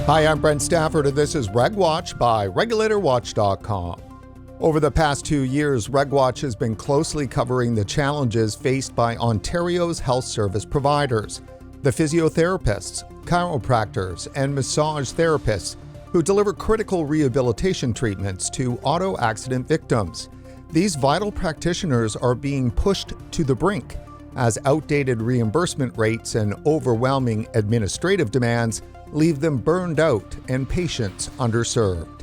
Hi, I'm Brent Stafford, and this is RegWatch by RegulatorWatch.com. Over the past 2 years, RegWatch has been closely covering the challenges faced by Ontario's health service providers, the physiotherapists, chiropractors, and massage therapists who deliver critical rehabilitation treatments to auto accident victims. These vital practitioners are being pushed to the brink as outdated reimbursement rates and overwhelming administrative demands leave them burned out and patients underserved.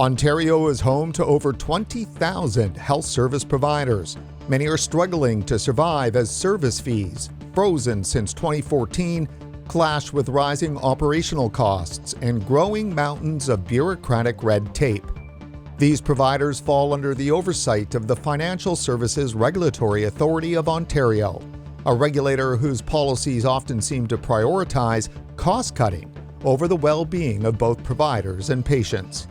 Ontario is home to over 20,000 health service providers. Many are struggling to survive as service fees, frozen since 2014, clash with rising operational costs and growing mountains of bureaucratic red tape. These providers fall under the oversight of the Financial Services Regulatory Authority of Ontario, a regulator whose policies often seem to prioritize cost-cutting over the well-being of both providers and patients.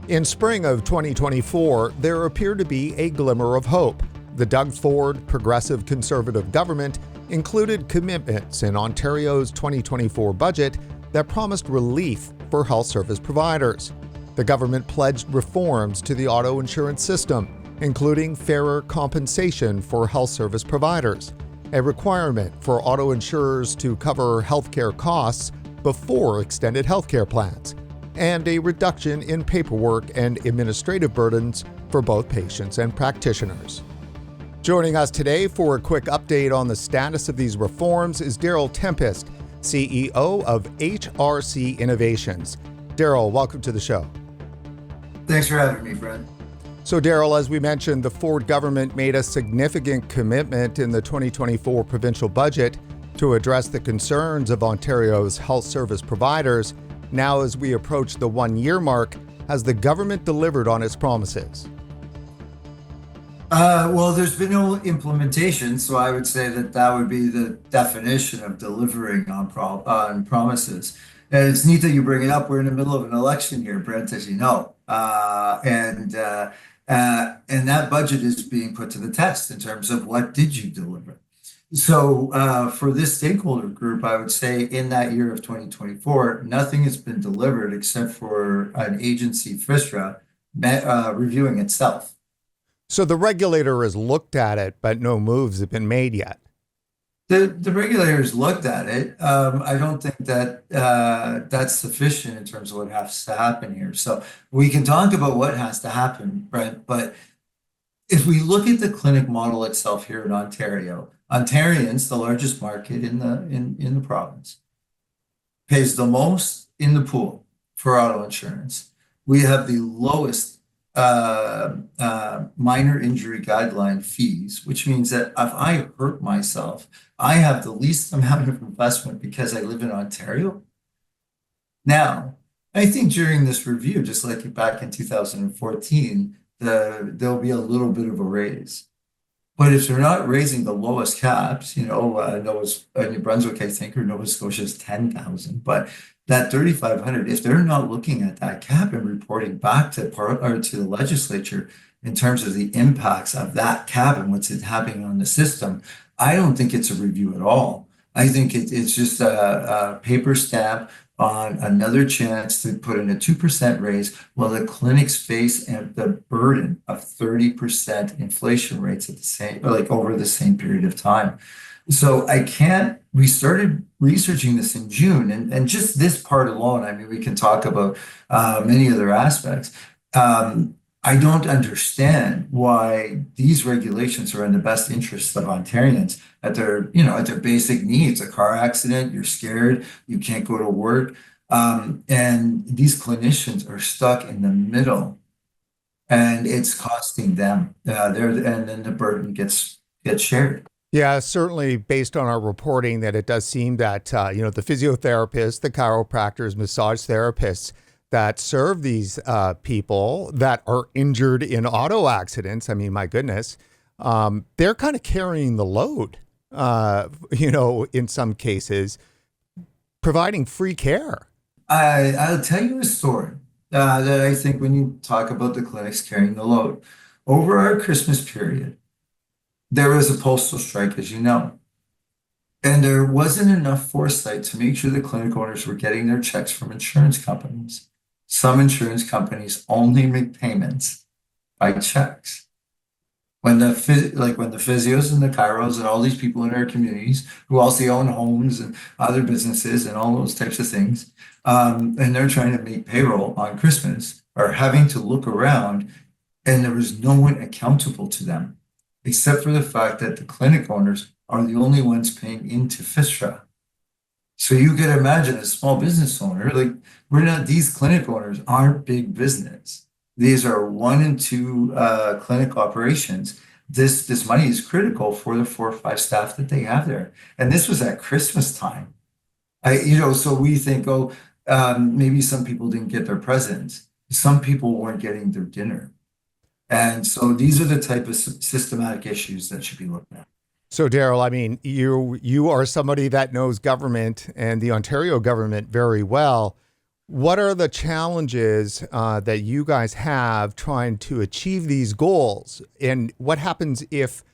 In spring of 2024, there appeared to be a glimmer of hope. The Doug Ford Progressive Conservative government included commitments in Ontario's 2024 budget that promised relief for health service providers. The government pledged reforms to the auto insurance system, including fairer compensation for health service providers, a requirement for auto insurers to cover healthcare costs before extended healthcare plans, and a reduction in paperwork and administrative burdens for both patients and practitioners. Joining us today for a quick update on the status of these reforms is Darryl Tempest, CEO of HRC Innovations. Darryl, welcome to the show. Thanks for having me, Brent. So Darryl, as we mentioned, the Ford government made a significant commitment in the 2024 provincial budget to address the concerns of Ontario's health service providers. Now, as we approach the 1-year mark, has the government delivered on its promises? Well, there's been no implementation, so I would say that would be the definition of delivering on promises. And it's neat that you bring it up. We're in the middle of an election here, Brent, as you know, and that budget is being put to the test in terms of what did you deliver. So for this stakeholder group, I would say in that year of 2024, nothing has been delivered except for an agency, FSRA, reviewing itself. So the regulator has looked at it, but no moves have been made yet. The regulators looked at it. I don't think that that's sufficient in terms of what has to happen here. So we can talk about what has to happen, Brent, but if we look at the clinic model itself here in Ontario, Ontarians, the largest market in the province, pays the most in the pool for auto insurance. We have the lowest minor injury guideline fees, which means that if I hurt myself, I have the least amount of investment because I live in Ontario. Now, I think during this review, just like back in 2014, there'll be a little bit of a raise. But if they're not raising the lowest caps, New Brunswick, I think, or Nova Scotia is 10,000, but that 3,500, if they're not looking at that cap and reporting back to the legislature in terms of the impacts of that cap and what's happening on the system, I don't think it's a review at all. I think it's just a paper stamp on another chance to put in a 2% raise while the clinics face the burden of 30% inflation rates at the same, like over the same period of time. So we started researching this in June, and just this part alone, I mean, we can talk about many other aspects. I don't understand why these regulations are in the best interest of Ontarians at their basic needs. A car accident, you're scared, you can't go to work. And these clinicians are stuck in the middle and it's costing them and then the burden gets shared. Yeah, certainly based on our reporting that it does seem that, the physiotherapists, the chiropractors, massage therapists that serve these people that are injured in auto accidents, I mean, my goodness, they're kind of carrying the load, in some cases, providing free care. I'll tell you a story that I think when you talk about the clinics carrying the load. Over our Christmas period, there was a postal strike, as you know. And there wasn't enough foresight to make sure the clinic owners were getting their checks from insurance companies. Some insurance companies only make payments by checks. When when the physios and the chiros and all these people in our communities who also own homes and other businesses and all those types of things, and they're trying to make payroll on Christmas, are having to look around, and there was no one accountable to them, except for the fact that the clinic owners are the only ones paying into FSRA. So you could imagine a small business owner, like these clinic owners aren't big business. These are 1 and 2 clinic operations. This money is critical for the 4 or 5 staff that they have there. And this was at Christmas time. So we think, maybe some people didn't get their presents. Some people weren't getting their dinner. And so these are the type of systematic issues that should be looked at. So, Darryl, I mean, you are somebody that knows government and the Ontario government very well. What are the challenges that you guys have trying to achieve these goals? And what happens if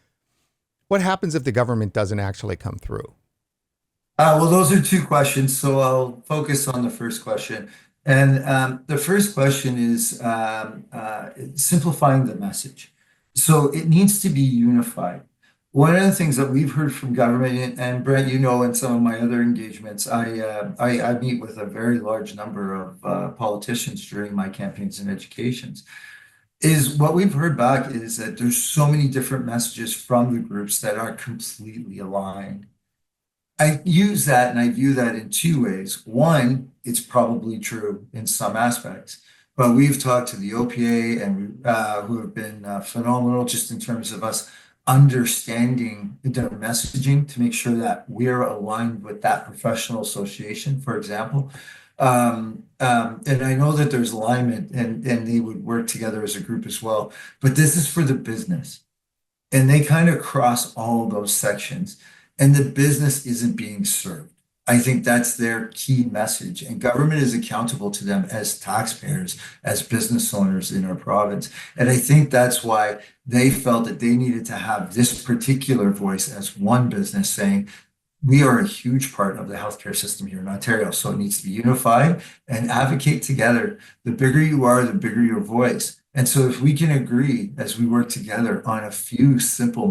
the government doesn't actually come through? Well, those are 2 questions, so I'll focus on the first question. And the first question is simplifying the message. So it needs to be unified. One of the things that we've heard from government, and Brent, in some of my other engagements, I meet with a very large number of politicians during my campaigns and educations, is what we've heard back is that there's so many different messages from the groups that aren't completely aligned. I use that and I view that in 2 ways. One, it's probably true in some aspects, but we've talked to the OPA and who have been phenomenal just in terms of us understanding the messaging to make sure that we're aligned with that professional association, for example. And I know that there's alignment and they would work together as a group as well, but this is for the business. And they kind of cross all those sections and the business isn't being served. I think that's their key message, and government is accountable to them as taxpayers, as business owners in our province. And I think that's why they felt that they needed to have this particular voice as one business saying, we are a huge part of the healthcare system here in Ontario, so it needs to be unified and advocate together. The bigger you are, the bigger your voice. And so if we can agree as we work together on a few simple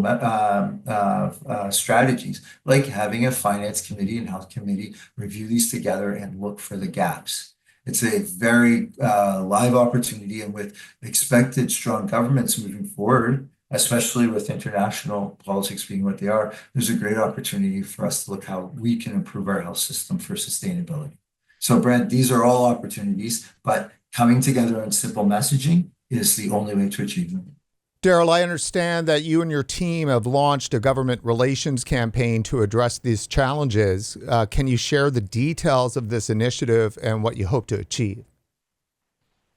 strategies, like having a finance committee and health committee review these together and look for the gaps. It's a very live opportunity, and with expected strong governments moving forward, especially with international politics being what they are, there's a great opportunity for us to look how we can improve our health system for sustainability. So Brent, these are all opportunities, but coming together on simple messaging is the only way to achieve them. Darryl, I understand that you and your team have launched a government relations campaign to address these challenges. Can you share the details of this initiative and what you hope to achieve?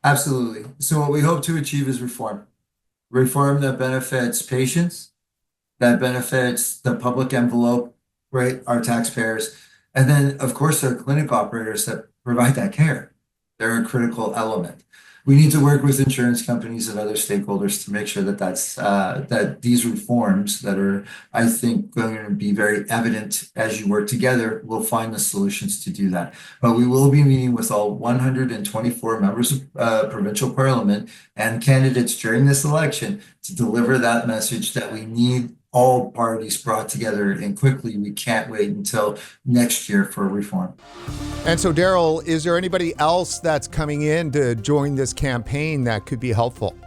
Absolutely. So what we hope to achieve is reform. Reform that benefits patients, that benefits the public envelope, right, our taxpayers, and then, of course, our clinic operators that provide that care. They're a critical element. We need to work with insurance companies and other stakeholders to make sure that that these reforms that are, I think, going to be very evident as you work together, will find the solutions to do that. But we will be meeting with all 124 members of provincial parliament and candidates during this election to deliver that message that we need all parties brought together, and quickly. We can't wait until next year for reform. And so, Darryl, is there anybody else that's coming in to join this campaign that could be helpful?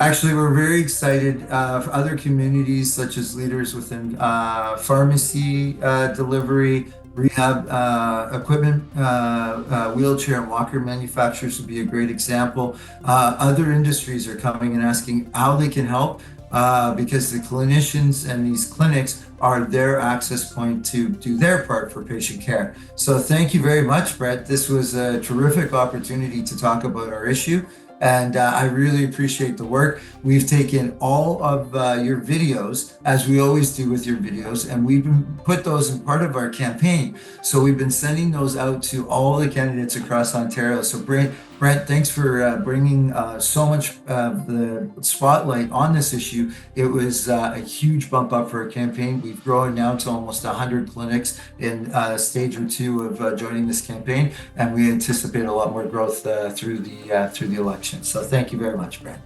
Actually, we're very excited for other communities, such as leaders within pharmacy delivery, rehab equipment, wheelchair and walker manufacturers would be a great example. Other industries are coming and asking how they can help. Because the clinicians and these clinics are their access point to do their part for patient care. So thank you very much, Brett. This was a terrific opportunity to talk about our issue. And I really appreciate the work. We've taken all of your videos, as we always do with your videos, and we've put those in part of our campaign. So we've been sending those out to all the candidates across Ontario. So Brent, Brent, thanks for bringing so much the spotlight on this issue. It was a huge bump up for our campaign. We've grown now to almost 100 clinics in stage or two of joining this campaign, and we anticipate a lot more growth through the election. So thank you very much, Brent.